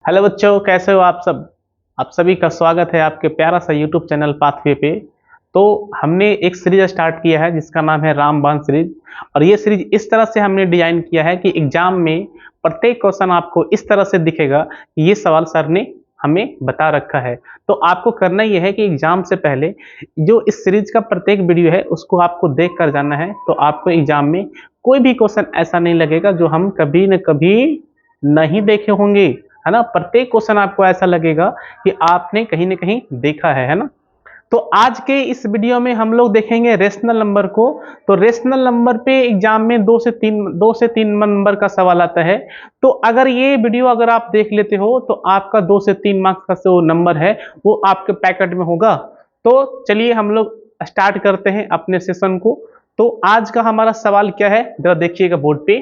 Hello बच्चों, कैसे हो आप सब। आप सभी का स्वागत है आपके प्यारा सा यूट्यूब चैनल पाथवे पे। तो हमने एक सीरीज स्टार्ट किया है जिसका नाम है रामबाण सीरीज। और ये सीरीज इस तरह से हमने डिजाइन किया है कि एग्जाम में प्रत्येक क्वेश्चन आपको इस तरह से दिखेगा कि ये सवाल सर ने हमें बता रखा है। तो आपको करना यह है कि एग्जाम से पहले जो इस सीरीज का प्रत्येक वीडियो है उसको आपको देख कर जाना है। तो आपको एग्जाम में कोई भी क्वेश्चन ऐसा नहीं लगेगा जो हम कभी न कभी नहीं देखे होंगे, है ना। प्रत्येक क्वेश्चन आपको ऐसा लगेगा कि आपने कहीं ना कहीं देखा है ना। तो आज के इस वीडियो में हम लोग देखेंगे रेशनल नंबर को। तो रेशनल नंबर पे एग्जाम में 2 से 3 नंबर का सवाल आता है। तो अगर ये वीडियो अगर आप देख लेते हो तो आपका 2 से 3 मार्क्स का जो नंबर है वो आपके पैकेट में होगा। तो चलिए हम लोग स्टार्ट करते हैं अपने सेशन को। तो आज का हमारा सवाल क्या है जरा देखिएगा बोर्ड पे।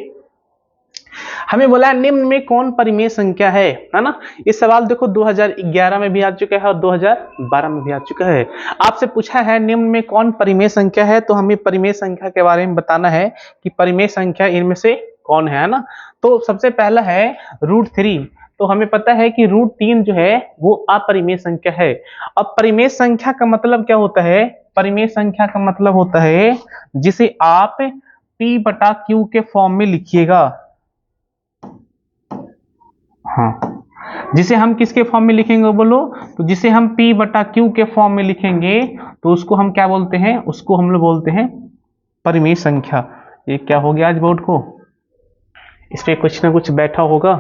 हमें बोला निम्न में कौन परिमेय संख्या है ना। ये सवाल देखो 2011 में भी आ चुका है और 2012 में भी आ चुका है। आपसे पूछा है निम्न में कौन परिमेय संख्या है, तो हमें परिमेय संख्या के बारे में बताना है कि परिमेय संख्या इनमें से कौन है ना। तो सबसे पहला है √3। तो हमें पता है कि √3 जो है वो अपरिमेय संख्या है। अब परिमेय संख्या का मतलब क्या होता है? परिमेय संख्या का मतलब होता है जिसे आप P/Q के फॉर्म में लिखिएगा। हाँ, जिसे हम किसके फॉर्म में लिखेंगे बोलो? तो जिसे हम P/Q के फॉर्म में लिखेंगे तो उसको हम क्या बोलते हैं? उसको हम लोग बोलते हैं परिमेय संख्या। ये क्या हो गया आज बोर्ड को? इस पे कुछ ना कुछ बैठा होगा,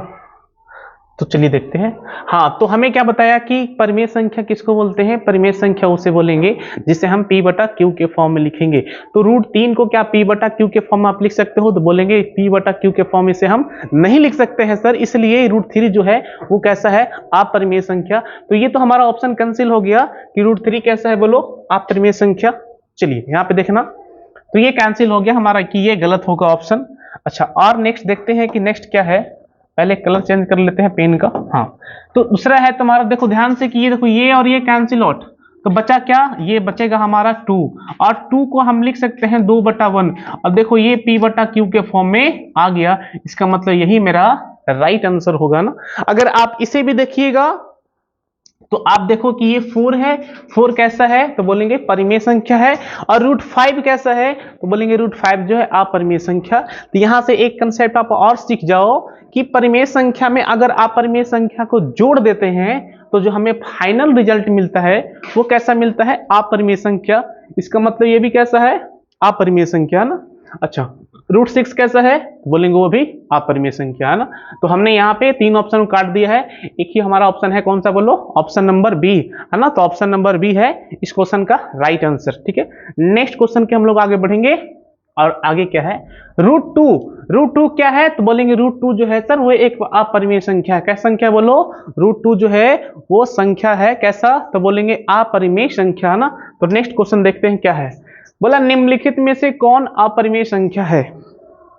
तो चलिए देखते हैं। हाँ, तो हमें क्या बताया कि परिमेय संख्या किसको बोलते हैं? परिमेय संख्या उसे बोलेंगे जिसे हम P/Q के फॉर्म में लिखेंगे। तो √3 को क्या P/Q के फॉर्म में आप लिख सकते हो? तो बोलेंगे P/Q के फॉर्म में से हम नहीं लिख सकते हैं सर, इसलिए √3 जो है वो कैसा है? अपरिमेय संख्या। तो ये तो हमारा ऑप्शन कैंसिल हो गया कि √3 कैसा है बोलो? अपरिमेय संख्या। चलिए यहाँ पे देखना, तो ये कैंसिल हो गया हमारा कि ये गलत होगा ऑप्शन। अच्छा, और नेक्स्ट देखते हैं कि नेक्स्ट क्या है। पहले कलर चेंज कर लेते हैं पेन का। हाँ, तो दूसरा है तुम्हारा, देखो ध्यान से कि ये देखो ये और ये कैंसिल आउट, तो बचा क्या? ये बचेगा हमारा 2, और 2 को हम लिख सकते हैं 2/1। अब देखो ये P/Q के फॉर्म में आ गया, इसका मतलब यही मेरा राइट आंसर होगा ना। अगर आप इसे भी देखिएगा तो आप देखो कि ये 4 है। 4 कैसा है? तो बोलेंगे परिमेय संख्या है। और √5 कैसा है? तो बोलेंगे √5 जो है अपरिमेय संख्या। तो यहां से एक कंसेप्ट आप और सीख जाओ कि परिमेय संख्या में अगर आप परिमेय संख्या को जोड़ देते हैं तो जो हमें फाइनल रिजल्ट मिलता है वो कैसा मिलता है? अपरिमेय संख्या। इसका मतलब ये भी कैसा है? अपरिमेय संख्या ना। अच्छा, √6 कैसा है? बोलेंगे वो भी अपरिमेय संख्या है ना। तो हमने यहाँ पे 3 ऑप्शन काट दिया है, एक ही हमारा ऑप्शन है, कौन सा बोलो? ऑप्शन नंबर बी, है ना। तो ऑप्शन नंबर बी है इस क्वेश्चन का राइट आंसर। ठीक है, नेक्स्ट क्वेश्चन के हम लोग आगे बढ़ेंगे। और आगे क्या है? √2। √2 क्या है? तो बोलेंगे √2 जो है सर वो एक अपरिमेय संख्या है। क्या संख्या बोलो? √2 जो है वो संख्या है, कैसा? तो बोलेंगे अपरिमेय संख्या ना। तो नेक्स्ट क्वेश्चन देखते हैं क्या है। बोला निम्नलिखित में से कौन अपरिमेय संख्या है?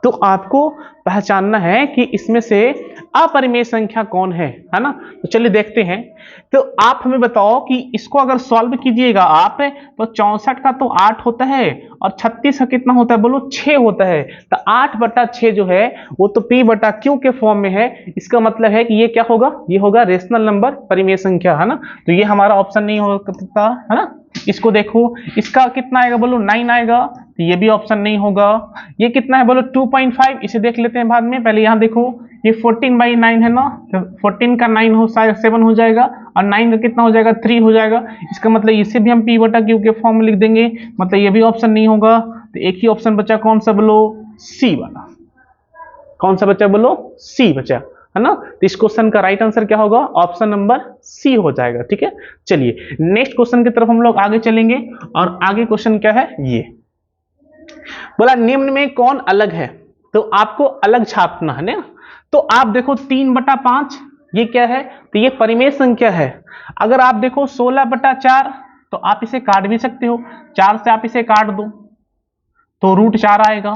तो आपको पहचानना है कि इसमें से अपरिमेय संख्या कौन है ना। तो चलिए देखते हैं। तो आप हमें बताओ कि इसको अगर सॉल्व कीजिएगा आप, तो 64 का तो 8 होता है और 36 का कितना होता है बोलो? 6 होता है। तो 8/6 जो है वो तो P/Q के फॉर्म में है। इसका मतलब है कि ये क्या होगा? ये होगा रेशनल नंबर, परिमेय संख्या, है ना। तो ये हमारा ऑप्शन नहीं हो सकता, है ना। इसको देखो, इसका कितना आएगा बोलो? 9 आएगा। तो ये भी ऑप्शन नहीं होगा। ये कितना है बोलो? 2.5। इसे देख लेते हैं बाद में, पहले यहाँ देखो ये 14/9 है ना। तो 14 का 9 हो 7 हो जाएगा, और 9 का कितना हो जाएगा? 3 हो जाएगा। इसका मतलब इसे भी हम P/Q के फॉर्म में लिख देंगे, मतलब ये भी ऑप्शन नहीं होगा। तो एक ही ऑप्शन बचा, कौन सा बोलो? सी वाला। कौन सा बचा बोलो? सी बचा, है ना। तो इस क्वेश्चन का राइट आंसर क्या होगा? ऑप्शन नंबर सी हो जाएगा। ठीक है, चलिए नेक्स्ट क्वेश्चन की तरफ हम लोग आगे चलेंगे। और आगे क्वेश्चन क्या है? ये बोला निम्न में कौन अलग है? तो आपको अलग छापना है ना। तो आप देखो 3/5 ये क्या है? तो ये परिमेय संख्या है। अगर आप देखो 16/4 तो आप इसे काट भी सकते हो, 4 से आप इसे काट दो तो √4 आएगा।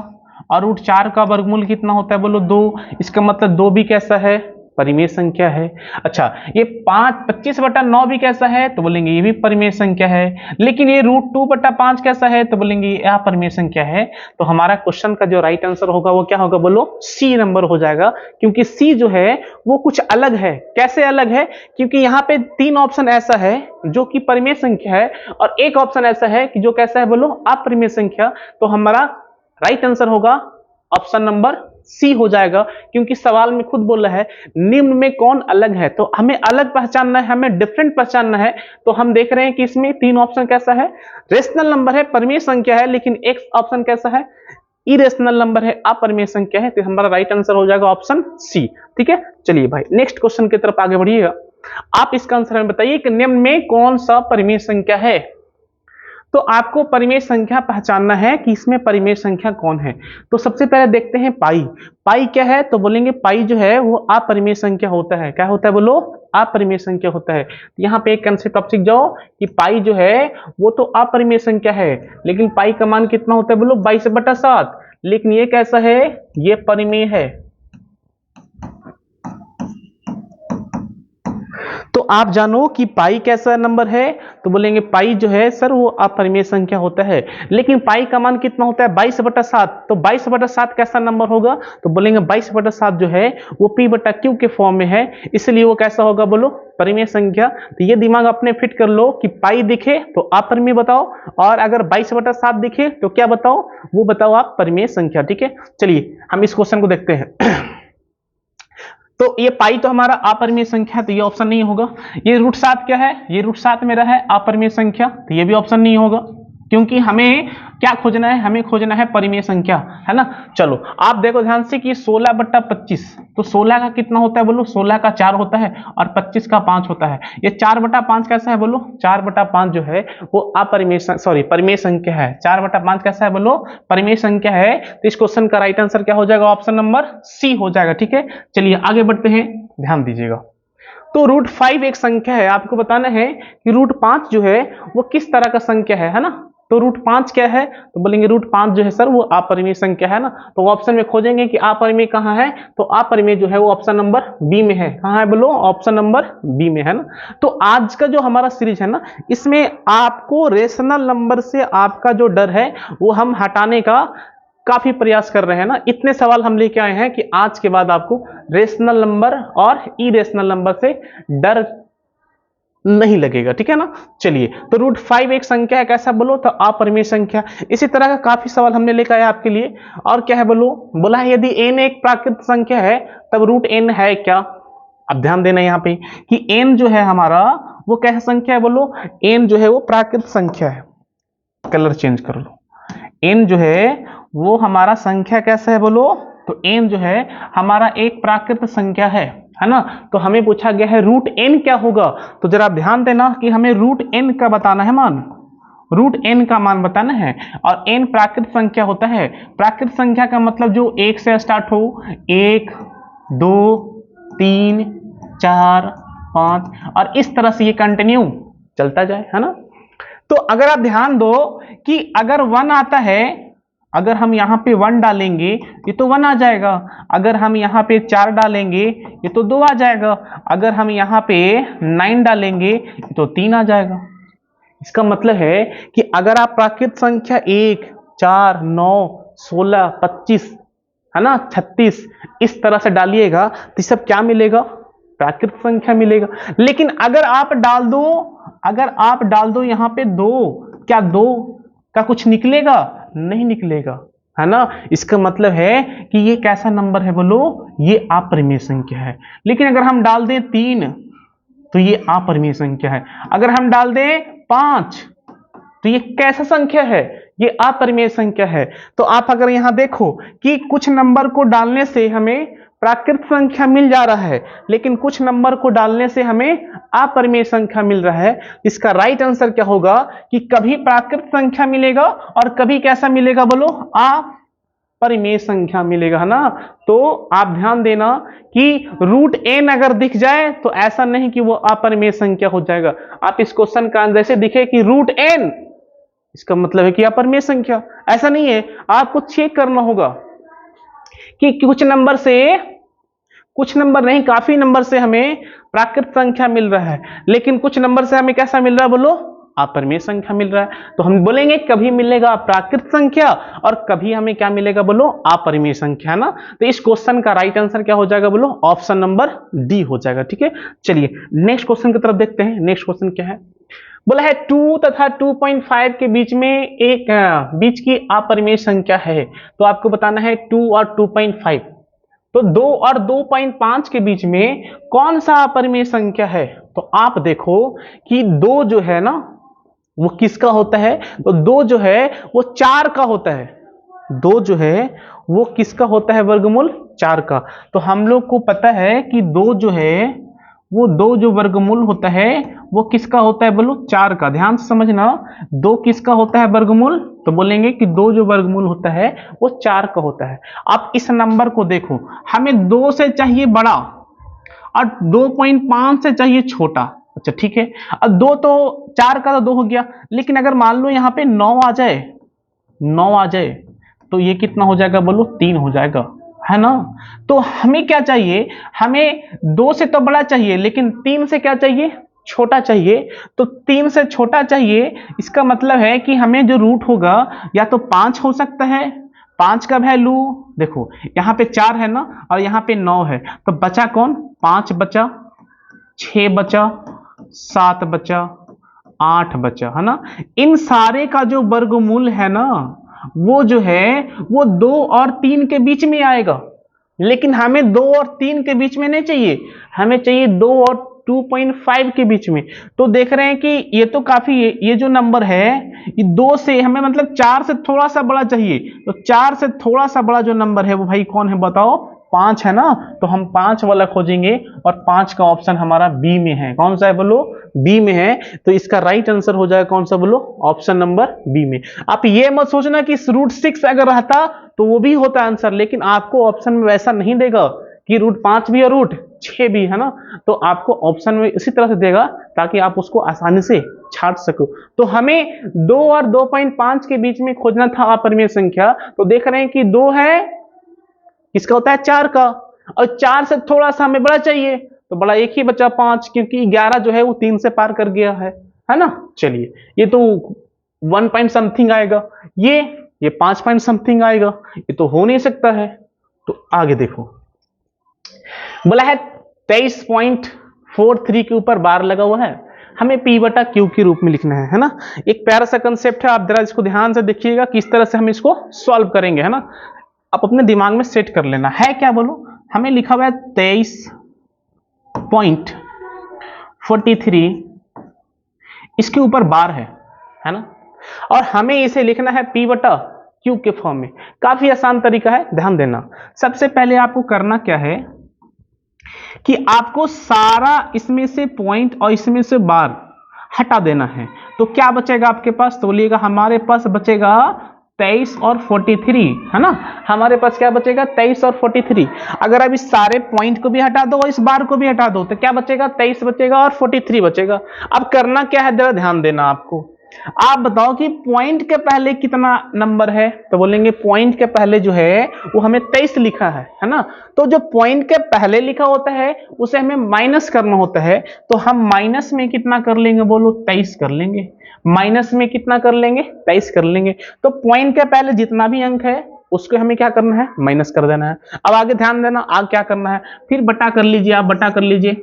और √4 का वर्गमूल कितना होता है बोलो? 2। इसका मतलब 2 भी कैसा है? परिमेय संख्या है। अच्छा, ये 25/9 भी कैसा है, तो बोलेंगे ये भी परिमेय संख्या है। लेकिन ये √2/5 कैसा है, तो बोलेंगे ये अपरिमेय संख्या है। तो हमारा क्वेश्चन का जो राइट आंसर होगा वो क्या होगा, बोलो सी नंबर हो जाएगा, क्योंकि सी जो है वो कुछ अलग है। कैसे अलग है, क्योंकि यहाँ पे 3 ऑप्शन ऐसा है जो कि परिमेय संख्या है और एक ऑप्शन ऐसा है कि जो कैसा है, बोलो अपरिमेय संख्या। तो हमारा राइट आंसर होगा ऑप्शन नंबर सी हो जाएगा, क्योंकि सवाल में खुद बोल रहा है निम्न में कौन अलग है। तो हमें अलग पहचानना है, हमें डिफरेंट पहचानना है। तो हम देख रहे हैं कि इसमें 3 ऑप्शन कैसा है, रेशनल नंबर है, परिमेय संख्या है, लेकिन एक ऑप्शन कैसा है, इरेशनल नंबर है, अपरिमेय संख्या है। तो हमारा राइट आंसर हो जाएगा ऑप्शन सी। ठीक है, चलिए भाई नेक्स्ट क्वेश्चन की तरफ आगे बढ़िएगा। आप इसका आंसर हमें बताइए कि निम्न में कौन सा परिमेय संख्या है। तो आपको परिमेय संख्या पहचानना है कि इसमें परिमेय संख्या कौन है। तो सबसे पहले देखते हैं पाई। पाई क्या है, तो बोलेंगे पाई जो है वो अपरिमेय संख्या होता है। क्या होता है, बोलो अपरिमेय संख्या होता है। यहाँ पे एक कंसेप्ट आप सीख जाओ कि पाई जो है वो तो अपरिमेय संख्या है, लेकिन पाई का मान कितना होता है, बोलो 22/7। लेकिन ये कैसा है, ये परिमेय है। तो आप जानो कि पाई कैसा नंबर है, तो बोलेंगे पाई जो है सर वो अपरिमेय संख्या होता है। लेकिन पाई का मान कितना होता है, 22/7। तो 22/7 कैसा नंबर होगा, तो बोलेंगे 22/7 जो है वो p/q के फॉर्म में है, इसलिए वो कैसा होगा, बोलो परिमेय संख्या। तो ये दिमाग अपने फिट कर लो कि पाई दिखे तो अपरिमेय बताओ, और अगर 22/7 दिखे तो क्या बताओ, वो बताओ आप परिमेय संख्या। ठीक है, चलिए हम इस क्वेश्चन को देखते हैं। तो ये पाई तो हमारा अपरिमेय संख्या है, तो ये ऑप्शन नहीं होगा। ये √7 क्या है, ये √7 मेरा है अपरिमेय संख्या, तो ये भी ऑप्शन नहीं होगा, क्योंकि हमें क्या खोजना है, हमें खोजना है परिमेय संख्या, है ना। चलो आप देखो ध्यान से कि 16/25, तो 16 का कितना होता है, बोलो 16 का 4 होता है और 25 का 5 होता है। ये 4/5 कैसा है, बोलो 4/5 जो है वो अपरिमेय परिमेय संख्या है। 4/5 कैसा है, बोलो परिमेय संख्या है। तो इस क्वेश्चन का राइट आंसर क्या हो जाएगा, ऑप्शन नंबर सी हो जाएगा। ठीक है, चलिए आगे बढ़ते हैं, ध्यान दीजिएगा। तो √5 एक संख्या है, आपको बताना है कि √5 जो है वो किस तरह का संख्या है ना। तो √5 क्या है, तो बोलेंगे √5 जो है सर वो अपरिमेय संख्या है ना। तो ऑप्शन में खोजेंगे कि अपरिमेय कहाँ है, तो अपरिमेय जो है वो ऑप्शन नंबर बी में है। कहाँ है, बोलो ऑप्शन नंबर बी में है ना। तो आज का जो हमारा सीरीज है ना, इसमें आपको रेशनल नंबर से आपका जो डर है वो हम हटाने का काफी प्रयास कर रहे हैं ना। इतने सवाल हम लेके आए हैं कि आज के बाद आपको रेशनल नंबर और इरेशनल नंबर से डर नहीं लगेगा। ठीक है ना। चलिए, तो √5 एक संख्या है, कैसा बोलो, तो अपरिमेय संख्या। इसी तरह का काफी सवाल हमने लेकर आया आपके लिए। और क्या है, बोलो बोला है यदि n एक प्राकृत संख्या है तब √n है क्या। अब ध्यान देना यहाँ पे कि n जो है हमारा वो कैसा संख्या है, बोलो n जो है वो प्राकृत संख्या है। कलर चेंज कर लो। n जो है वो हमारा संख्या कैसा है, बोलो तो n जो है हमारा एक प्राकृत संख्या है ना। तो हमें पूछा गया है √n क्या होगा। तो जरा ध्यान देना कि हमें √n का बताना है मान, √n का मान बताना है। और n प्राकृत संख्या होता है। प्राकृत संख्या का मतलब जो 1 से स्टार्ट हो, 1 2 3 4 5 और इस तरह से ये कंटिन्यू चलता जाए, है ना। तो अगर आप ध्यान दो कि अगर 1 आता है, अगर हम यहाँ पे 1 डालेंगे ये तो 1 आ जाएगा। अगर हम यहाँ पे 4 डालेंगे ये तो 2 आ जाएगा। अगर हम यहाँ पे 9 डालेंगे ये तो 3 आ जाएगा। इसका मतलब है कि अगर आप प्राकृत संख्या 1 4 9 16 25 है ना 36 इस तरह से डालिएगा तो सब क्या मिलेगा, प्राकृत संख्या मिलेगा। लेकिन अगर आप डाल दो यहाँ पे 2, क्या 2 का कुछ निकलेगा, नहीं निकलेगा, है ना। इसका मतलब है कि ये कैसा नंबर है, बोलो ये अपरिमेय संख्या है। लेकिन अगर हम डाल दें 3 तो ये अपरिमेय संख्या है। अगर हम डाल दें 5 तो ये कैसा संख्या है, ये अपरिमेय संख्या है। तो आप अगर यहां देखो कि कुछ नंबर को डालने से हमें प्राकृत संख्या मिल जा रहा है, लेकिन कुछ नंबर को डालने से हमें अपरिमेय संख्या मिल रहा है। इसका राइट आंसर क्या होगा कि कभी प्राकृत संख्या मिलेगा और कभी कैसा मिलेगा, बोलो अपरिमेय संख्या मिलेगा, है ना। तो आप ध्यान देना कि √n अगर दिख जाए तो ऐसा नहीं कि वो अपरिमेय संख्या हो जाएगा। आप इस क्वेश्चन का आंसर जैसे दिखे कि √n इसका मतलब है कि अपरिमेय संख्या, ऐसा नहीं है। आपको चेक करना होगा कि कुछ नंबर से कुछ नंबर नहीं, काफी नंबर से हमें प्राकृत संख्या मिल रहा है, लेकिन कुछ नंबर से हमें कैसा मिल रहा है बोलो, अपरिमेय संख्या मिल रहा है। तो हम बोलेंगे कभी मिलेगा प्राकृत संख्या और कभी हमें क्या मिलेगा बोलो, अपरिमेय संख्या ना। तो इस क्वेश्चन का राइट आंसर क्या हो जाएगा बोलो, ऑप्शन नंबर डी हो जाएगा। ठीक है, चलिए नेक्स्ट क्वेश्चन की तरफ देखते हैं। नेक्स्ट क्वेश्चन क्या है, बोला है 2 तथा 2.5 के बीच में एक बीच की अपरिमेय संख्या है। तो आपको बताना है 2 और 2.5, तो 2 और 2.5 के बीच में कौन सा अपरिमेय संख्या है। तो आप देखो कि 2 जो है ना वो किसका होता है, तो 2 जो है वो 4 का होता है। 2 जो है वो किसका होता है, वर्गमूल 4 का। तो हम लोग को पता है कि 2 जो है वो 2 जो वर्गमूल होता है वो किसका होता है बोलो, 4 का। ध्यान से समझना, 2 किसका होता है वर्गमूल, तो बोलेंगे कि 2 जो वर्गमूल होता है वो 4 का होता है। आप इस नंबर को देखो, हमें 2 से चाहिए बड़ा और 2.5 से चाहिए छोटा। अच्छा ठीक है, अब 2 तो 4 का तो 2 हो गया, लेकिन अगर मान लो यहाँ पे 9 आ जाए, 9 आ जाए तो ये कितना हो जाएगा बोलो, 3 हो जाएगा, है ना। तो हमें क्या चाहिए, हमें 2 से तो बड़ा चाहिए लेकिन 3 से क्या चाहिए, छोटा चाहिए। तो 3 से छोटा चाहिए, इसका मतलब है कि हमें जो रूट होगा या तो 5 हो सकता है, 5 का वैल्यू देखो यहाँ पे 4 है ना और यहाँ पे 9 है, तो बचा कौन, 5 बचा, 6 बचा, 7 बचा, 8 बचा, है ना। इन सारे का जो वर्गमूल है ना वो जो है वो 2 और 3 के बीच में आएगा, लेकिन हमें 2 और 3 के बीच में नहीं चाहिए, हमें चाहिए 2 और 2.5 के बीच में। तो देख रहे हैं कि ये तो काफी ये जो नंबर है ये 2 से हमें मतलब 4 से थोड़ा सा बड़ा चाहिए। तो 4 से थोड़ा सा बड़ा जो नंबर है वो भाई कौन है बताओ, 5 है ना। तो हम 5 वाला खोजेंगे और 5 का ऑप्शन हमारा बी में है। कौन सा है बोलो, बी में है। तो इसका राइट आंसर हो जाएगा कौन सा बोलो, ऑप्शन नंबर बी में। आप ये मत सोचना कि √6 अगर रहता तो वो भी होता आंसर, लेकिन आपको ऑप्शन में वैसा नहीं देगा कि √5 भी और √6 भी, है ना। तो आपको ऑप्शन में इसी तरह से देगा ताकि आप उसको आसानी से छांट सको। तो हमें 2 और 2.5 के बीच में खोजना था अपरिमेय संख्या। तो देख रहे हैं कि 2 है किसका होता है, 4 का, और 4 से थोड़ा सा हमें बड़ा चाहिए, तो बड़ा एक ही बचा 5, क्योंकि 11 जो है वो 3 से पार कर गया है ना। चलिए ये तो 1 पॉइंट समथिंग आएगा, ये 5 पॉइंट समथिंग आएगा, ये तो हो नहीं सकता है। तो आगे देखो, बोला है 23.43 के ऊपर बार लगा हुआ है, हमें P बटा Q के रूप में लिखना है ना। एक प्यारा सा कंसेप्ट है, आप जरा इसको ध्यान से देखिएगा किस तरह से हम इसको सॉल्व करेंगे, है ना। आप अपने दिमाग में सेट कर लेना है। क्या बोलो, हमें लिखा हुआ है 23.43, इसके ऊपर बार है ना, और हमें इसे लिखना है P बटा Q के फॉर्म में। काफी आसान तरीका है, ध्यान देना। सबसे पहले आपको करना क्या है कि आपको सारा इसमें से पॉइंट और इसमें से बार हटा देना है। तो क्या बचेगा आपके पास, तो बोलिएगा हमारे पास बचेगा 23 और 43, है ना। हमारे पास क्या बचेगा, 23 और 43। अगर अब इस सारे पॉइंट को भी हटा दो और इस बार को भी हटा दो तो क्या बचेगा, 23 बचेगा और 43 बचेगा। अब करना क्या है, जरा ध्यान देना आपको। आप बताओ कि पॉइंट के पहले कितना नंबर है, तो बोलेंगे पॉइंट के पहले जो है वो हमें 23 लिखा है ना। तो जो पॉइंट के पहले लिखा होता है उसे हमें माइनस करना होता है। तो हम माइनस में कितना कर लेंगे बोलो, 23 कर लेंगे। माइनस में कितना कर लेंगे, 23 कर लेंगे। तो पॉइंट के पहले जितना भी अंक है उसको हमें क्या करना है, माइनस कर देना है। अब आगे ध्यान देना, आगे क्या करना है, फिर बटा कर लीजिए, आप बटा कर लीजिए।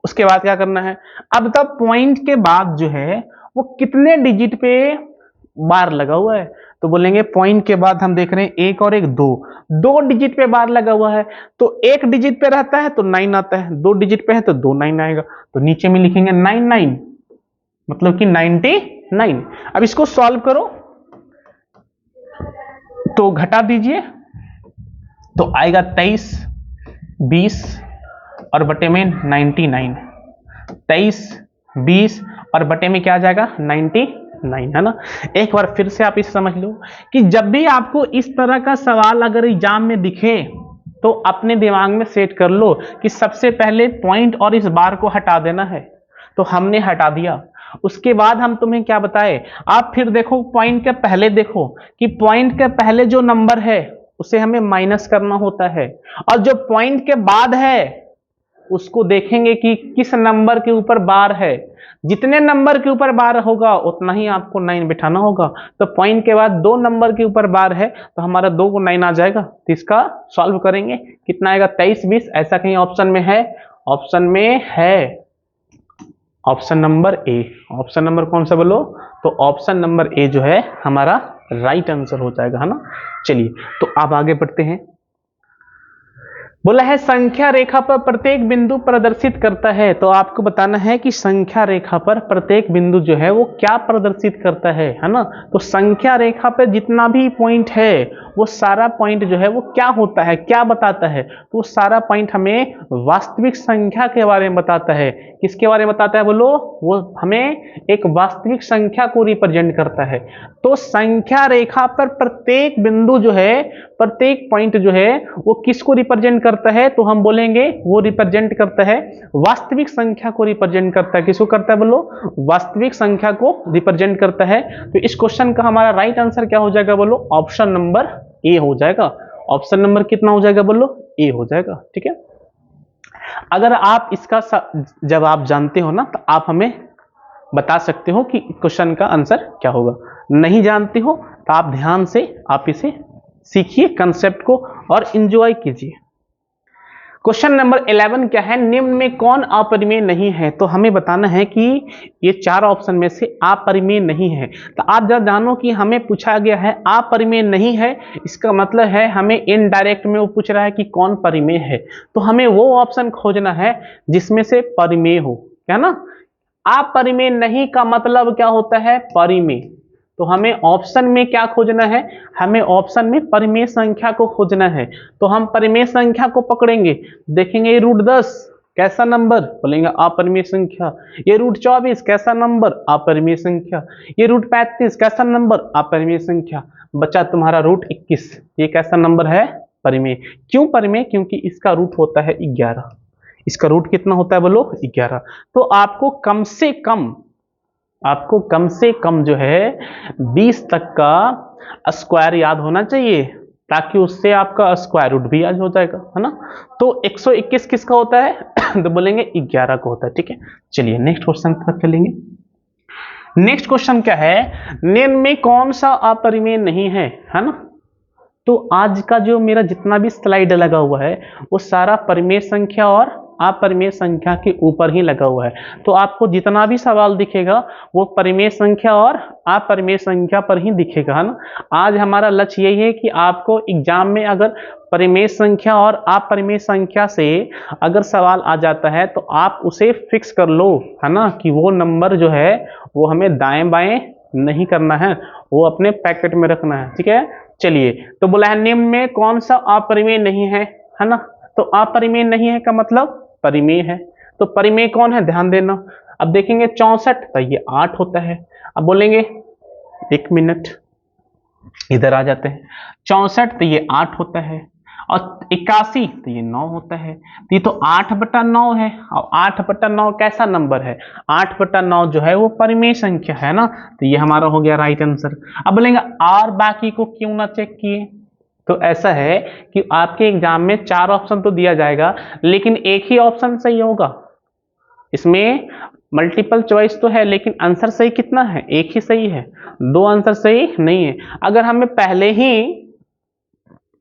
उसके बाद क्या करना है, अब तब पॉइंट के बाद जो है वो कितने डिजिट पे बार लगा हुआ है, तो बोलेंगे पॉइंट के बाद हम देख रहे हैं 1 और 1 2 डिजिट पे बार लगा हुआ है। तो 1 डिजिट पे रहता है तो 9 आता है, 2 डिजिट पे है तो 2 9 आएगा। तो नीचे में लिखेंगे 99, मतलब कि 99। अब इसको सॉल्व करो तो घटा दीजिए, तो आएगा 23, 20 और बटे में 99। 23, 20 और बटे में क्या आ जाएगा, 99, है ना। एक बार फिर से आप इसे समझ लो कि जब भी आपको इस तरह का सवाल अगर एग्जाम में दिखे तो अपने दिमाग में सेट कर लो कि सबसे पहले पॉइंट और इस बार को हटा देना है। तो हमने हटा दिया, उसके बाद हम तुम्हें क्या बताए, आप फिर देखो पॉइंट के पहले, देखो कि पॉइंट के पहले जो नंबर है उसे हमें माइनस करना होता है, और जो पॉइंट के बाद है उसको देखेंगे कि किस नंबर के ऊपर बार है। जितने नंबर के ऊपर बार होगा उतना ही आपको 9 बिठाना होगा। तो पॉइंट के बाद 2 नंबर के ऊपर बार है तो हमारा 2 को 9 आ जाएगा। तो इसका सॉल्व करेंगे, कितना आएगा 23 20। ऐसा कहीं ऑप्शन में है? ऑप्शन में है, option number A. Option number कौन सा बोलो? तो ऑप्शन नंबर ए जो है हमारा राइट आंसर हो जाएगा, है ना। चलिए तो अब आगे बढ़ते हैं। बोला है संख्या रेखा पर प्रत्येक बिंदु प्रदर्शित करता है। तो आपको बताना है कि संख्या रेखा पर प्रत्येक बिंदु जो है वो क्या प्रदर्शित करता है ना। तो संख्या रेखा पर जितना भी पॉइंट है वो सारा पॉइंट जो है वो क्या होता है, क्या बताता है? तो वो सारा पॉइंट हमें वास्तविक संख्या के बारे में बताता है। किसके बारे में बताता है बोलो? वो हमें एक वास्तविक संख्या को रिप्रेजेंट करता है। तो संख्या रेखा पर प्रत्येक बिंदु जो है, प्रत्येक पॉइंट जो है वो किसको रिप्रेजेंट करता है? तो हम बोलेंगे वो रिप्रेजेंट करता है वास्तविक संख्या को रिप्रेजेंट करता है। किसको करता है बोलो? वास्तविक संख्या को रिप्रेजेंट करता है। तो इस क्वेश्चन का हमारा राइट आंसर क्या हो जाएगा बोलो? ऑप्शन नंबर ए हो जाएगा। ऑप्शन नंबर कितना हो जाएगा बोलो? ए हो जाएगा। ठीक है, अगर आप इसका जवाब जानते हो ना तो आप हमें बता सकते हो कि क्वेश्चन का आंसर क्या होगा। नहीं जानते हो तो आप ध्यान से आप इसे सीखिए कंसेप्ट को और एंजॉय कीजिए। क्वेश्चन नंबर 11 क्या है? निम्न में कौन अपरिमेय नहीं है? तो हमें बताना है कि ये 4 ऑप्शन में से अपरिमेय नहीं है। तो आप जब जानो कि हमें पूछा गया है अपरिमेय नहीं है, इसका मतलब है हमें इनडायरेक्ट में वो पूछ रहा है कि कौन परिमेय है। तो हमें वो ऑप्शन खोजना है जिसमें से परिमेय हो, क्या ना। अपरिमेय नहीं का मतलब क्या होता है? परिमेय। तो हमें ऑप्शन में क्या खोजना है? हमें ऑप्शन में परिमेय संख्या को खोजना है। तो हम परिमेय संख्या को पकड़ेंगे, देखेंगे ये √10 कैसा नंबर? बोलेंगे अपरिमेय संख्या। ये √24 कैसा नंबर? अपरिमेय संख्या। ये √35 कैसा नंबर? अपरिमेय संख्या। बचा तुम्हारा √21, ये कैसा नंबर है? परिमेय। क्यों परिमेय? क्योंकि इसका रूट होता है 11। इसका रूट कितना होता है बोलो? 11। तो आपको कम से कम जो है 20 तक का स्क्वायर याद होना चाहिए, ताकि उससे आपका स्क्वायर रूट भी याद हो जाएगा, है ना। तो 121 किसका होता है? तो बोलेंगे 11 का होता है। ठीक है, चलिए नेक्स्ट क्वेश्चन पर चलेंगे। नेक्स्ट क्वेश्चन क्या है? निम्न में कौन सा अपरिमेय नहीं है ना। तो आज का जो मेरा जितना भी स्लाइड लगा हुआ है वो सारा परिमेय संख्या और अपरिमेय संख्या के ऊपर ही लगा हुआ है। तो आपको जितना भी सवाल दिखेगा वो परिमेय संख्या और अपरिमेय संख्या पर ही दिखेगा, है ना। आज हमारा लक्ष्य यही है कि आपको एग्जाम में अगर परिमेय संख्या और अपरिमेय संख्या से अगर सवाल आ जाता है तो आप उसे फिक्स कर लो, है ना, कि वो नंबर जो है वो हमें दाएं बाएं नहीं करना है, वो अपने पैकेट में रखना है। ठीक है, चलिए तो बोला है निम्न में कौन सा अपरिमेय नहीं है ना। तो अपरिमेय नहीं है का मतलब परिमेय है। तो परिमेय कौन है? ध्यान देना। अब देखेंगे 64 तो ये 8 होता है। अब बोलेंगे 1 मिनट, इधर आ जाते हैं। 64 तो ये 8 होता है, और 81 तो ये 9 होता है। तो ये तो 8/9 है। और 8/9 कैसा नंबर है? 8/9 जो है वो परिमेय संख्या है ना। तो ये हमारा हो गया राइट आंसर। अब बोलेंगे और बाकी को क्यों ना चेक किए? तो ऐसा है कि आपके एग्जाम में 4 ऑप्शन तो दिया जाएगा, लेकिन एक ही ऑप्शन सही होगा। इसमें मल्टीपल चॉइस तो है, लेकिन आंसर सही कितना है? एक ही सही है, 2 आंसर सही नहीं है। अगर हमें पहले ही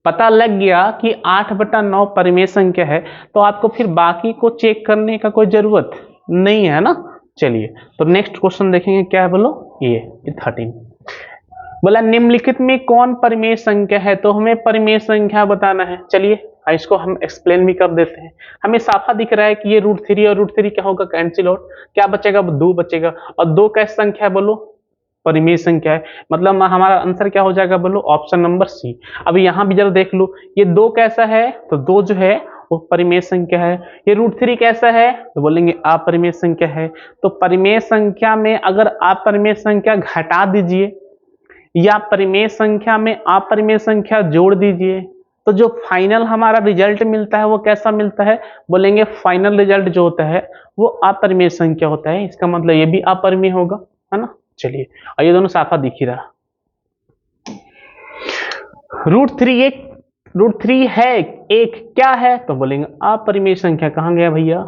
पता लग गया कि 8/9 परिमेय संख्या है तो आपको फिर बाकी को चेक करने का कोई जरूरत नहीं है ना। चलिए तो नेक्स्ट क्वेश्चन देखेंगे, क्या है बोलो? ये 13 बोला निम्नलिखित में कौन परिमेय संख्या है? तो हमें परिमेय संख्या बताना है। चलिए इसको हम एक्सप्लेन भी कर देते हैं। हमें साफा दिख रहा है कि ये √3 और √3 क्या होगा? Cancel out. क्या बचेगा? 2 बचेगा। और 2 कैसी संख्या है बोलो? परिमेय संख्या है। मतलब हमारा आंसर क्या हो जाएगा बोलो? Option number C. अभी यहां भी जरा देख लो, ये 2 कैसा है? तो 2 जो है वो परिमेय संख्या है। ये √3 कैसा है? तो बोलेंगे अपरिमेय संख्या है। तो परिमेय संख्या में अगर अपरिमेय संख्या घटा दीजिए या परिमेय संख्या में अपरिमेय संख्या जोड़ दीजिए, तो जो फाइनल हमारा रिजल्ट मिलता है वो कैसा मिलता है? बोलेंगे फाइनल रिजल्ट जो होता है वो अपरिमेय संख्या होता है। इसका मतलब ये भी अपरिमेय होगा, है ना। चलिए और ये दोनों साफा दिख ही रहा। √3 एक √3 है एक क्या है, तो बोलेंगे अपरिमेय संख्या। कहाँ गया भैया,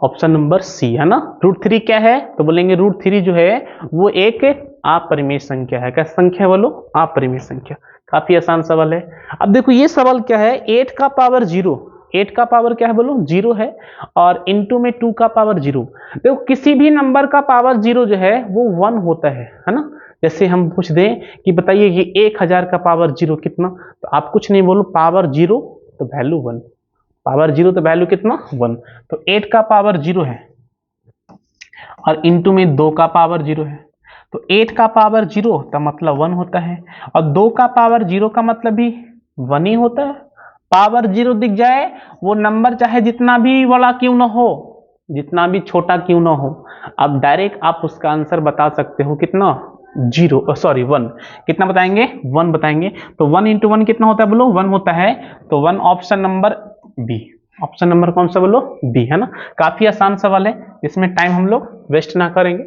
ऑप्शन नंबर सी है ना। √3 क्या है, तो बोलेंगे √3 जो है वो एक अपरिमेय संख्या है। क्या संख्या है बोलो, अपरिमेय संख्या। काफी आसान सवाल है। अब देखो ये सवाल क्या है, 8 का पावर 0, 8 का पावर क्या है बोलो 0 है, और इनटू में 2 का पावर 0। देखो किसी भी नंबर का पावर 0 जो है वो 1 होता है ना। जैसे हम पूछ दें कि बताइए ये 1000 का पावर 0 कितना, तो आप कुछ नहीं बोलो, पावर 0 तो वैल्यू 1, पावर 0 तो वैल्यू कितना 1। तो 8 का पावर 0 है और इनटू में 2 का पावर 0 है, तो 8 का पावर 0 का मतलब 1 होता है, और 2 का पावर 0 का मतलब भी 1 ही होता है। पावर 0 दिख जाए वो नंबर चाहे जितना भी बड़ा क्यों ना हो, जितना भी छोटा क्यों ना हो, अब डायरेक्ट आप उसका आंसर बता सकते हो कितना 0, सॉरी 1। कितना बताएंगे 1 बताएंगे। तो 1 इंटू 1 कितना होता है बोलो 1 होता है। तो 1 option number B, option number कौन सा बोलो बी है ना। काफी आसान सवाल है, इसमें टाइम हम लोग वेस्ट ना करेंगे।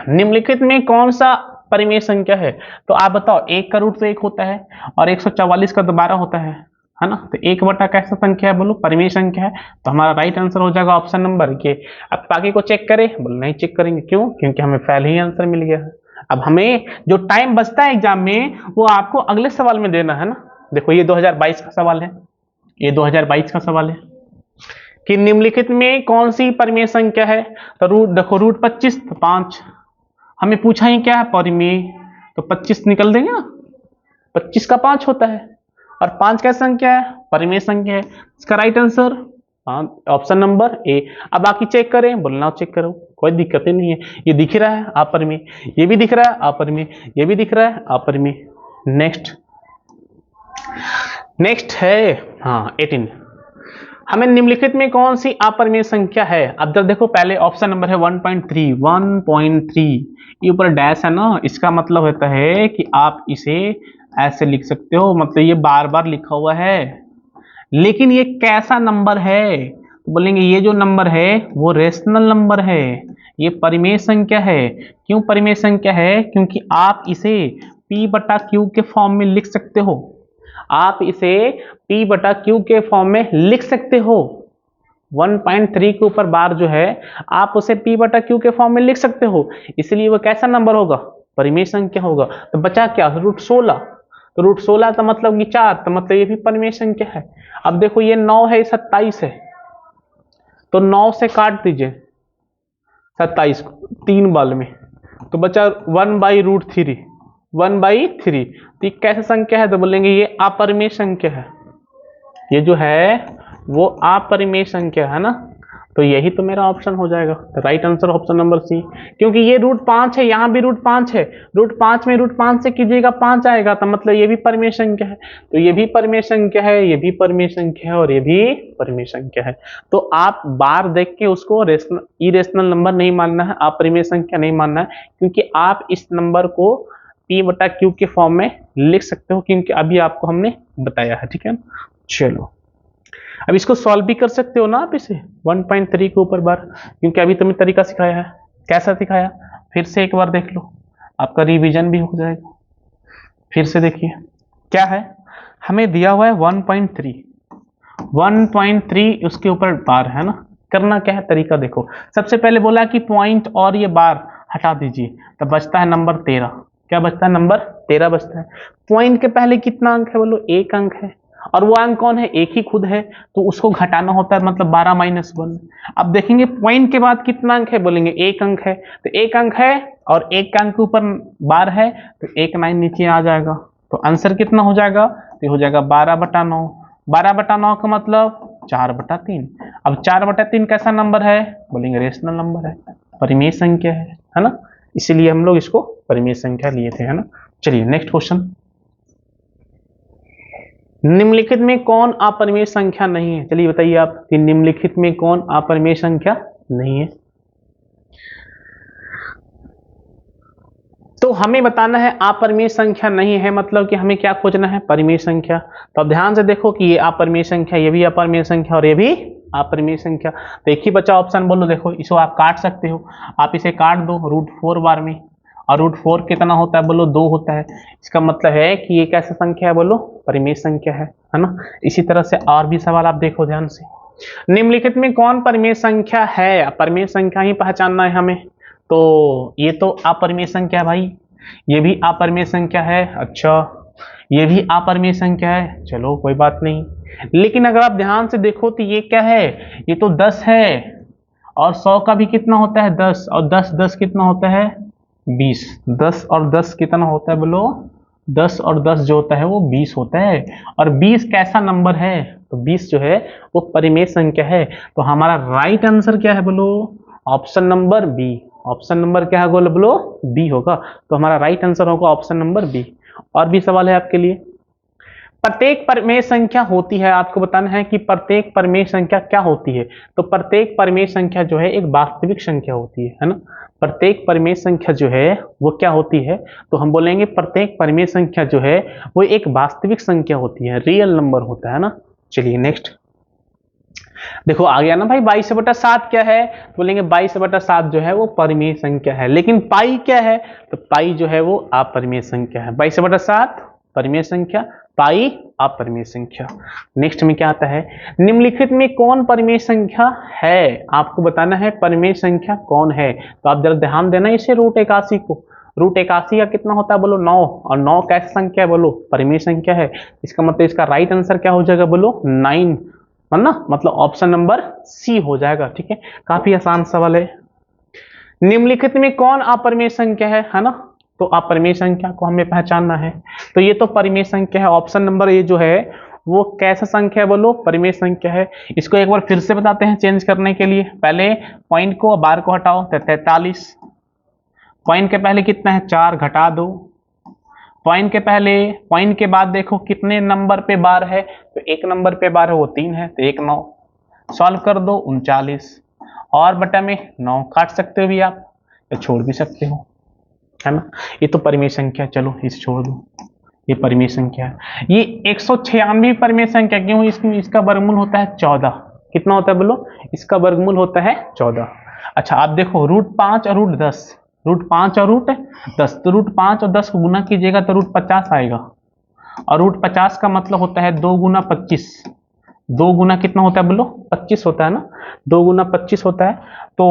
निम्नलिखित में कौन सा परिमेय संख्या है, तो आप बताओ। 1 का रूट तो 1 होता है और 144 का तो 12 होता है ना। तो 1 बटा कैसा संख्या है बोलो, परिमेय संख्या है। तो हमारा राइट आंसर हो जाएगा ऑप्शन नंबर के। अब बाकी को चेक करें बोलो, नहीं चेक करेंगे, क्यों, क्योंकि हमें पहले ही आंसर मिल गया है। अब हमें जो टाइम बचता है एग्जाम में वो आपको अगले सवाल में देना है ना। देखो ये 2022 का सवाल है, ये 2022 का सवाल है कि निम्नलिखित में कौन सी परिमेय संख्या है। तो रूट देखो, रूट 25 तो 5, हमें पूछा ही क्या है परिमेय, तो 25 निकल देंगे ना, 25 का 5 होता है, और 5 क्या संख्या है, परिमेय संख्या है। इसका right answer option number A. अब बाकी चेक करें, बोलना चेक करो, कोई दिक्कत ही नहीं है। ये दिख रहा है अपरिमेय, ये भी दिख रहा है अपरिमेय, ये भी दिख रहा है अपरिमेय। नेक्स्ट, नेक्स्ट है 18। हमें निम्नलिखित में कौन सी अपरिमेय संख्या है। अब जब देखो पहले ऑप्शन नंबर है 1.3, 1.3 ये ऊपर डैश है ना, इसका मतलब होता है कि आप इसे ऐसे लिख सकते हो, मतलब ये बार बार लिखा हुआ है, लेकिन ये कैसा नंबर है, तो बोलेंगे ये जो नंबर है वो रेशनल नंबर है, ये परिमेय संख्या है। क्यों परिमेय संख्या है, क्योंकि आप इसे p बटा क्यू के फॉर्म में लिख सकते हो, आप इसे p बटा क्यू के फॉर्म में लिख सकते हो। 1.3 के ऊपर बार जो है आप उसे p बटा क्यू के फॉर्म में लिख सकते हो, इसलिए वो कैसा नंबर होगा, परिमेय संख्या होगा। तो बचा क्या, √16। तो √16 का मतलब कि 4, तो मतलब ये भी परिमेय संख्या है। अब देखो ये 9 है, 27 है, तो 9 से काट दीजिए 27 को 3 बाल में, तो बचा 1/√3, 1/3। तो ये कैसे संख्या है, तो बोलेंगे ये अपरिमेय संख्या है, ये जो है वो अपरिमेय संख्या है ना। तो यही तो मेरा ऑप्शन हो जाएगा, तो right answer option number C. क्योंकि ये √5 है, यहाँ भी √5 है, √5 में √5 से कीजिएगा 5 आएगा, तो मतलब ये भी परिमेय संख्या है। तो ये भी परिमेय संख्या है, ये भी परिमेय संख्या है, और ये भी परिमेय संख्या है। तो आप बार देख के उसको इरेशनल नंबर नहीं मानना है, अपरिमेय संख्या नहीं मानना है, क्योंकि आप इस नंबर को p बटा क्यू के फॉर्म में लिख सकते हो, क्योंकि अभी आपको हमने बताया है। ठीक है, चलो अब इसको सॉल्व भी कर सकते हो ना आप इसे 1.3 के ऊपर बार, क्योंकि अभी तुम्हें तरीका सिखाया है। कैसा सिखाया, फिर से एक बार देख लो, आपका रिवीजन भी हो जाएगा। फिर से देखिए क्या है, हमें दिया हुआ है 1.3, 1.3 उसके ऊपर बार है ना। करना क्या है, तरीका देखो। सबसे पहले बोला कि पॉइंट और ये बार हटा दीजिए, तो बचता है नंबर 13। क्या बचता है, नंबर 13 बचता है। पॉइंट के पहले कितना अंक है बोलो, 1 अंक है, और वो अंक कौन है, एक ही खुद है, तो उसको घटाना होता है, मतलब 12 - 1। अब देखेंगे पॉइंट के बाद कितना अंक है, बोलेंगे 1 अंक है, तो 1 अंक है और 1 अंक के ऊपर बार है, तो 1 9 नीचे आ जाएगा। तो आंसर कितना हो जाएगा, तो हो जाएगा 12/9। 12/9 का मतलब 4/3। अब 4/3 कैसा नंबर है, बोलेंगे रेशनल नंबर है, परिमेय संख्या है ना, इसीलिए हम लोग इसको परिमेय संख्या लिए थे, है ना। चलिए नेक्स्ट क्वेश्चन, निम्नलिखित में कौन अपरिमेय संख्या नहीं है। चलिए बताइए आप कि निम्नलिखित में कौन अपरिमेय संख्या नहीं है। तो हमें बताना है अपरिमेय संख्या नहीं है, मतलब कि हमें क्या खोजना है, परिमेय संख्या। तो अब ध्यान से देखो कि ये अपरिमेय संख्या, ये भी अपरिमेय संख्या, और ये भी अपरिमेय संख्या। तो एक ही बचा ऑप्शन, बोलो देखो इसको आप काट सकते हो, आप इसे काट दो √4 बार में, और √4 कितना होता है बोलो 2 होता है। इसका मतलब है कि ये कैसा संख्या है बोलो, परिमेय संख्या है ना। इसी तरह से और भी सवाल आप देखो ध्यान से, निम्नलिखित में कौन परिमेय संख्या है, परिमेय संख्या ही पहचानना है हमें। तो ये तो अपरिमेय संख्या है भाई, ये भी अपरिमेय संख्या है, अच्छा ये भी अपरिमेय संख्या है, चलो कोई बात नहीं। लेकिन अगर आप ध्यान से देखो तो ये क्या है, ये तो 10 है, और 100 का भी कितना होता है 10, और 10 10 कितना होता है 20, 10 और 10 कितना होता है बोलो, 10 और 10 जो होता है वो 20 होता है। और 20 कैसा नंबर है, तो 20 जो है वो परिमेय संख्या है। तो हमारा राइट आंसर क्या है बोलो, option number B. Option number क्या है बोलो, बी होगा। तो हमारा राइट आंसर होगा ऑप्शन नंबर बी। और भी सवाल है आपके लिए, प्रत्येक परिमेय संख्या होती है, आपको बताना है कि प्रत्येक परिमेय संख्या क्या होती है। तो प्रत्येक परिमेय संख्या जो है एक वास्तविक संख्या होती है ना। प्रत्येक परिमेय संख्या जो है वो क्या होती है, तो हम बोलेंगे प्रत्येक परिमेय संख्या जो है वो एक वास्तविक संख्या होती है, रियल नंबर होता है ना। चलिए नेक्स्ट देखो आ गया ना भाई, 22/7 क्या है, तो बोलेंगे 22/7 जो है वो परिमेय संख्या है। लेकिन पाई क्या है, तो पाई जो है वो अपरिमेय संख्या है। 22/7 परिमेय संख्या, पाई अपरिमेय संख्या। नेक्स्ट में क्या आता है, निम्नलिखित में कौन परिमेय संख्या है, आपको बताना है परिमेय संख्या कौन है। तो आप जरा ध्यान देना इसे √81 को, √81 का कितना होता है बोलो 9, और 9 कैसी संख्या है बोलो, परिमेय संख्या है। इसका मतलब इसका राइट आंसर क्या हो जाएगा बोलो 9, है ना, मतलब ऑप्शन नंबर सी हो जाएगा। ठीक है, काफी आसान सवाल है। निम्नलिखित में कौन अपरिमेय संख्या है ना, तो अपरिमेय संख्या को हमें पहचानना है। तो ये तो परिमेय संख्या है, ऑप्शन नंबर ए जो है वो कैसा संख्या है बोलो, परिमेय संख्या है। इसको एक बार फिर से बताते हैं चेंज करने के लिए, पहले पॉइंट को बार को हटाओ, 43, पॉइंट के पहले कितना है 4 घटा दो, पॉइंट के पहले पॉइंट के बाद देखो कितने नंबर पे बार है, तो एक नंबर पे बार है वो 3 है, तो 1 9, सॉल्व कर दो 39, और बटा में 9 काट सकते हो भी आप या छोड़ भी सकते हो, है ना। ये तो परिमेय संख्या, चलो इसे छोड़ दो, ये परिमेय संख्या है। ये 196 परिमेय संख्या क्यों, इसका वर्गमूल होता है 14, कितना होता है बोलो, इसका वर्गमूल होता है 14। अच्छा आप देखो √5 और √10, √5 और √10, तो √5 और 10 को गुना कीजिएगा तो √50 आएगा, और √50 का मतलब होता है 2 गुना 25, 2 गुना कितना होता है बोलो 25 होता है ना, 2 गुना 25 होता है। तो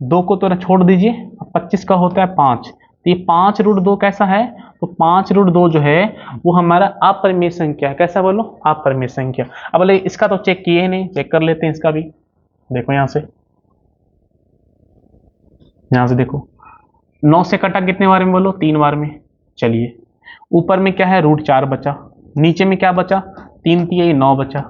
2 को तो छोड़ दीजिए, 25 का होता है 5, तो ये 5 √2 कैसा है, तो 5 √2 जो है वो हमारा अपरिमेय संख्या है। कैसा बोलो, अपरिमेय संख्या। अब बोले इसका तो चेक किए नहीं, चेक कर लेते हैं इसका भी। देखो यहां से देखो 9 से कटा कितने बार में बोलो, 3 बार में। चलिए ऊपर में क्या है √4 बचा, नीचे में क्या बचा 3 3 9 बचा,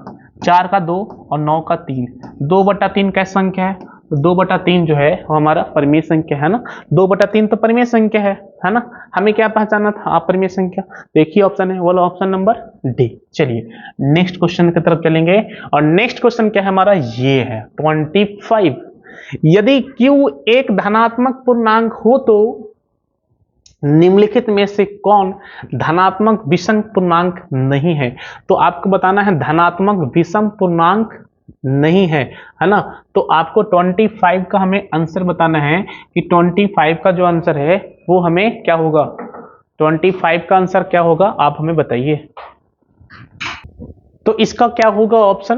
4 का 2 और 9 का 3, 2/3 कैसी संख्या है, तो 2/3 जो है वो हमारा परिमेय संख्या है ना। 2/3 तो परिमेय संख्या है ना। हमें क्या पहचानना था, अपरिमेय संख्या। देखिए ऑप्शन है, बोलो ऑप्शन नंबर डी। चलिए नेक्स्ट क्वेश्चन की तरफ चलेंगे, और नेक्स्ट क्वेश्चन क्या है हमारा, ये है 25। यदि Q एक धनात्मक पूर्णांक हो तो निम्नलिखित में से कौन धनात्मक विषम पूर्णांक नहीं है। तो आपको बताना है धनात्मक विषम पूर्णांक नहीं है ना। तो आपको 25 का हमें आंसर बताना है कि 25 का जो आंसर है वो हमें क्या होगा, 25 का आंसर क्या होगा आप हमें बताइए। तो इसका क्या होगा ऑप्शन,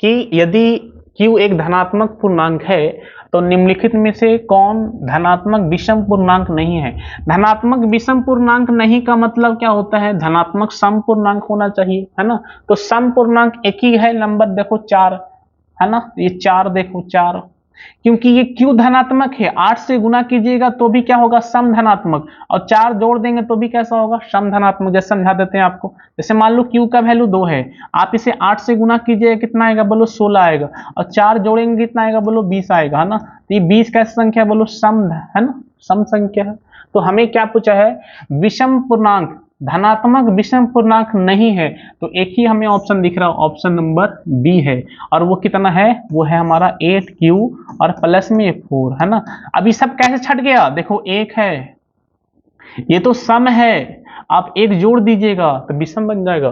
कि यदि Q एक धनात्मक पूर्णांक है तो निम्नलिखित में से कौन धनात्मक विषम पूर्णांक नहीं है। धनात्मक विषम पूर्णांक नहीं का मतलब क्या होता है, धनात्मक सम पूर्णांक होना चाहिए, है ना। तो सम पूर्णांक एक ही है, नंबर देखो 4 है ना, ये 4 देखो 4, क्योंकि ये Q धनात्मक है, 8 से गुना कीजिएगा तो भी क्या होगा सम धनात्मक, और 4 जोड़ देंगे तो भी कैसा होगा सम धनात्मक। जैसे समझा देते हैं आपको, जैसे मान लो Q का वैल्यू 2 है, आप इसे 8 से गुना कीजिएगा कितना आएगा बोलो 16 आएगा, और 4 जोड़ेंगे कितना आएगा बोलो 20 आएगा, है ना। तो ये 20 कैसी संख्या बोलो सम है ना, सम संख्या है। तो हमें क्या पूछा है, विषम पूर्णांक, धनात्मक विषम पूर्णांक नहीं है, तो एक ही हमें ऑप्शन दिख रहा है, ऑप्शन नंबर बी है। और वो कितना है, वो है हमारा 8Q और प्लस में 4, है ना। अभी सब कैसे छट गया, देखो 1 है, ये तो सम है, आप 1 जोड़ दीजिएगा तो विषम बन जाएगा,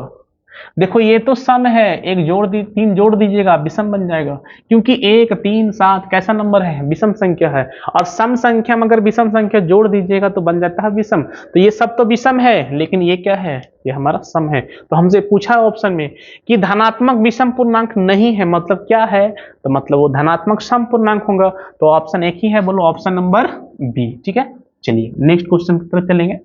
देखो ये तो सम है, एक जोड़ दी 3 जोड़ दीजिएगा विषम बन जाएगा, क्योंकि 1 3 7 कैसा नंबर है, विषम संख्या है। और सम संख्या में अगर विषम संख्या जोड़ दीजिएगा तो बन जाता है विषम। तो ये सब तो विषम है, लेकिन ये क्या है, ये हमारा सम है। तो हमसे पूछा ऑप्शन में कि धनात्मक विषम पूर्णांक नहीं है, मतलब क्या है, तो मतलब वो धनात्मक सम पूर्णांक होगा। तो ऑप्शन एक ही है, बोलो ऑप्शन नंबर बी। ठीक है, चलिए नेक्स्ट क्वेश्चन की तरफ चलेंगे।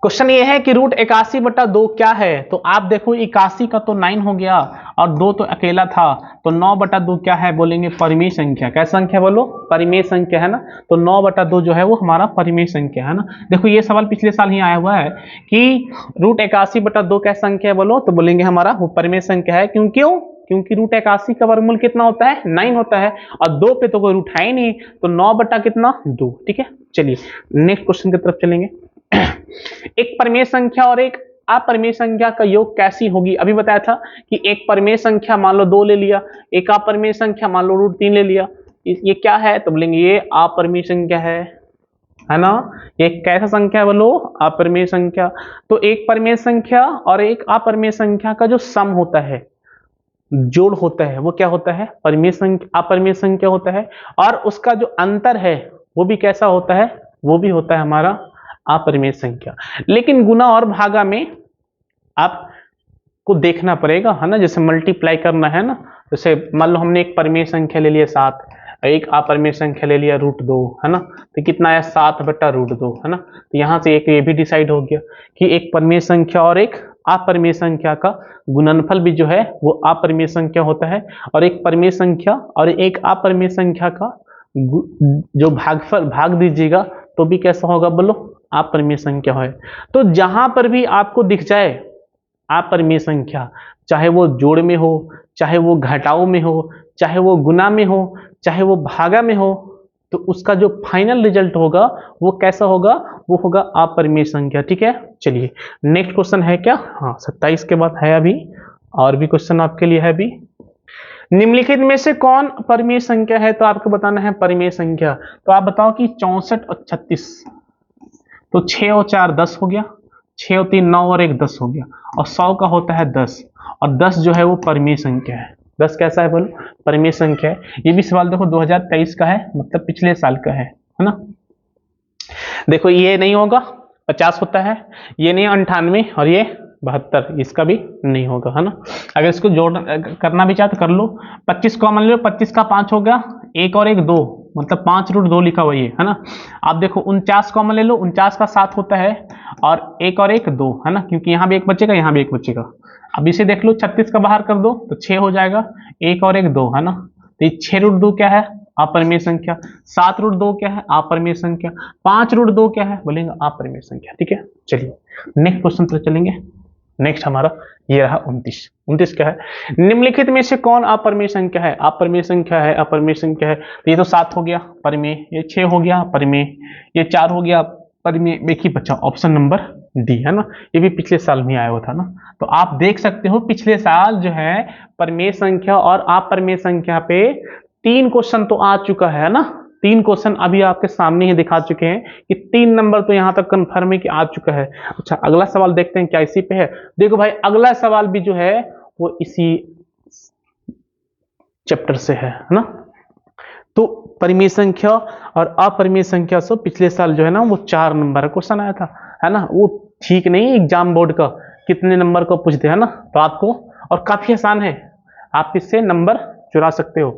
क्वेश्चन ये है कि रूट 81/2 क्या है। तो आप देखो 81 का तो 9 हो गया और 2 तो अकेला था, तो 9/2 क्या है, बोलेंगे परिमेय संख्या। क्या संख्या बोलो, परिमेय संख्या है ना। तो 9/2 जो है वो हमारा परिमेय संख्या है ना। देखो ये सवाल पिछले साल ही आया हुआ है कि रूट 81/2 क्या संख्या है बोलो, तो बोलेंगे हमारा वो परिमेय संख्या है। क्योंकि रूट 81 का वर्गमूल कितना होता है, 9 होता है, और 2 पे तो कोई रूट है ही नहीं, तो 9/2। ठीक है, चलिए नेक्स्ट क्वेश्चन की तरफ चलेंगे। एक परिमेय संख्या और एक अपरिमेय संख्या का योग कैसी होगी। अभी बताया था कि एक परिमेय संख्या मान लो 2 ले लिया, एक अपरिमेय संख्या मान लो √3 ले लिया, ये क्या है, तो बोलेंगे ये अपरिमेय संख्या है ना। ये कैसा संख्या है बोलो, अपरिमेय संख्या। तो एक परिमेय संख्या और एक अपरिमेय संख्या का जो सम होता है, जोड़ होता है, वो क्या होता है, परिमेय संख्या, अपरिमेय संख्या होता है। और उसका जो अंतर है वो भी कैसा होता है, वो भी होता है हमारा अपरिमेय संख्या। लेकिन गुना और भागा में आपको देखना पड़ेगा, है ना। जैसे मल्टीप्लाई करना है ना, जैसे मान लो हमने एक परिमेय संख्या ले लिया 7, एक अपरिमेय संख्या ले लिया √2, है ना। तो कितना आया 7/√2, है ना। तो यहां से एक ये भी डिसाइड हो गया कि एक परिमेय संख्या और एक अपरिमेय संख्या का गुणनफल भी जो है वो अपरिमेय संख्या होता है, और एक परिमेय संख्या और एक अपरिमेय संख्या का जो भागफल भाग दीजिएगा तो भी कैसा होगा बोलो, अपरिमेय संख्या है। तो जहां पर भी आपको दिख जाए अपरिमेय संख्या, चाहे वो जोड़ में हो, चाहे वो घटाव में हो, चाहे वो गुना में हो, चाहे वो भागा में हो, तो उसका जो फाइनल रिजल्ट होगा वो कैसा होगा, वो होगा अपरिमेय संख्या। ठीक है, चलिए नेक्स्ट क्वेश्चन है क्या, हाँ 27 के बाद है अभी और भी क्वेश्चन आपके लिए है अभी। निम्नलिखित में से कौन परिमेय संख्या है, तो आपको बताना है परिमेय संख्या। तो आप बताओ कि 64 और 36, तो 6 और 4 10 हो गया, 6 और 3 9 और 1 10 हो गया, और 100 का होता है 10, और 10 जो है वो परिमेय संख्या है। 10 कैसा है बोलो, परिमेय संख्या है। ये भी सवाल देखो 2023 का है, मतलब पिछले साल का है ना। देखो ये नहीं होगा, 50 होता है, ये नहीं 98 और ये 72, इसका भी नहीं होगा, है ना। अगर इसको जोड़ करना भी चाहे तो कर लो, 25 कॉमन ले लो, 25 का 5 हो गया, 1 और 1 2, मतलब 5√2 लिखा हुआ है ना। आप देखो 49 कॉमन ले लो, 49 का 7 होता है, और 1 और 1 2, है ना, क्योंकि यहाँ भी 1 बचेगा, यहाँ भी 1 बचेगा। अब इसे देख लो, 36 का बाहर कर दो तो 6 हो जाएगा, 1 और 1 2, है ना। तो ये 6√2 क्या है, अपरिमेय संख्या। 7√2 क्या है, अपरिमेय संख्या। 5√2 क्या है, बोलेंगे अपरिमेय संख्या। ठीक है, चलिए नेक्स्ट क्वेश्चन पर चलेंगे। नेक्स्ट हमारा ये रहा 29 क्या है, निम्नलिखित में से कौन अपरिमेय संख्या है। अपरिमेय संख्या है, अपरिमेय संख्या है, तो ये तो 7 हो गया परिमेय, ये 6 हो गया परिमेय, ये 4 हो गया परिमेय, एक ही बचा ऑप्शन नंबर डी, है ना। ये भी पिछले साल में आया हुआ था ना। तो आप देख सकते हो पिछले साल जो है परिमेय संख्या और अपरिमेय संख्या पे 3 क्वेश्चन तो आ चुका है ना। 3 क्वेश्चन अभी आपके सामने ही दिखा चुके हैं कि 3 नंबर तो यहां तक कंफर्म है कि आ चुका है। अच्छा अगला सवाल देखते हैं क्या इसी पे है। देखो भाई अगला सवाल भी जो है वो इसी चैप्टर से है ना। तो परिमेय संख्या और अपरिमेय संख्या से पिछले साल जो है ना वो 4 नंबर क्वेश्चन आया था, है ना। वो ठीक नहीं एग्जाम बोर्ड का कितने नंबर को पूछते हैं ना, तो आपको और काफी आसान है, आप इससे नंबर चुरा सकते हो।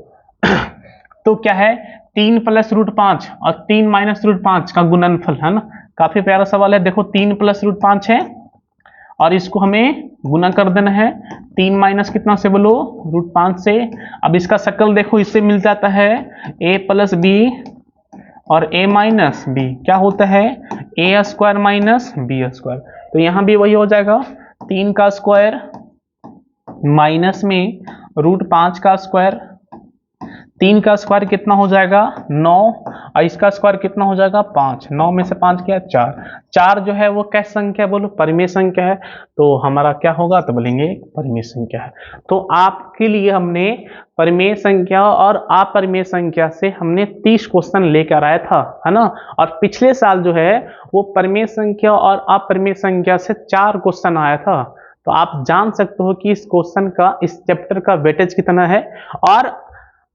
तो क्या है 3 + √5 और 3 - √5 का गुणनफल, है ना। काफी प्यारा सवाल है। देखो 3 + √5 है और इसको हमें गुना कर देना है, 3 माइनस कितना से बोलो √5 से। अब इसका शकल देखो, इससे मिल जाता है a + b और a - b क्या होता है a² - b²। तो यहां भी वही हो जाएगा, 3 का स्क्वायर माइनस में √5 का स्क्वायर, 3 का स्क्वायर कितना हो जाएगा 9 और इसका स्क्वायर कितना हो जाएगा 5, 9 में से 5 क्या 4, 4 जो है वो कैसी संख्या बोलो परिमेय संख्या है। तो हमारा क्या होगा, तो बोलेंगे परिमेय संख्या है। तो आपके लिए हमने परिमेय संख्या और अपरिमेय संख्या से हमने 30 क्वेश्चन लेकर आया था, है ना। और पिछले साल जो है वो परिमेय संख्या और अपरिमेय संख्या से 4 क्वेश्चन आया था। तो आप जान सकते हो कि इस क्वेश्चन का, इस चैप्टर का वेटेज कितना है, और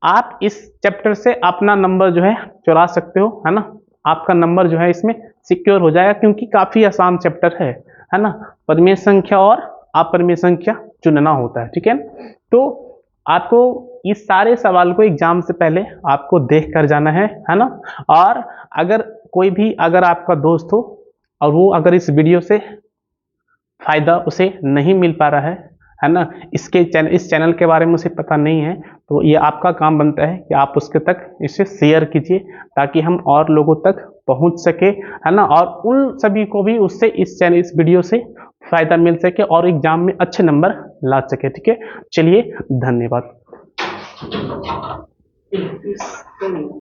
आप इस चैप्टर से अपना नंबर जो है चुरा सकते हो, है ना। आपका नंबर जो है इसमें सिक्योर हो जाएगा, क्योंकि काफी आसान चैप्टर है ना। परिमेय संख्या और अपरिमेय संख्या चुनना होता है, ठीक है। तो आपको इस सारे सवाल को एग्जाम से पहले आपको देख कर जाना है ना। और अगर कोई भी, अगर आपका दोस्त हो और वो अगर इस वीडियो से फायदा उसे नहीं मिल पा रहा है ना, इस चैनल के बारे में उसे पता नहीं है, तो ये आपका काम बनता है कि आप उसके तक इसे शेयर कीजिए, ताकि हम और लोगों तक पहुंच सके, है ना। और उन सभी को भी उससे इस वीडियो से फायदा मिल सके और एग्जाम में अच्छे नंबर ला सके, ठीक है। चलिए, धन्यवाद।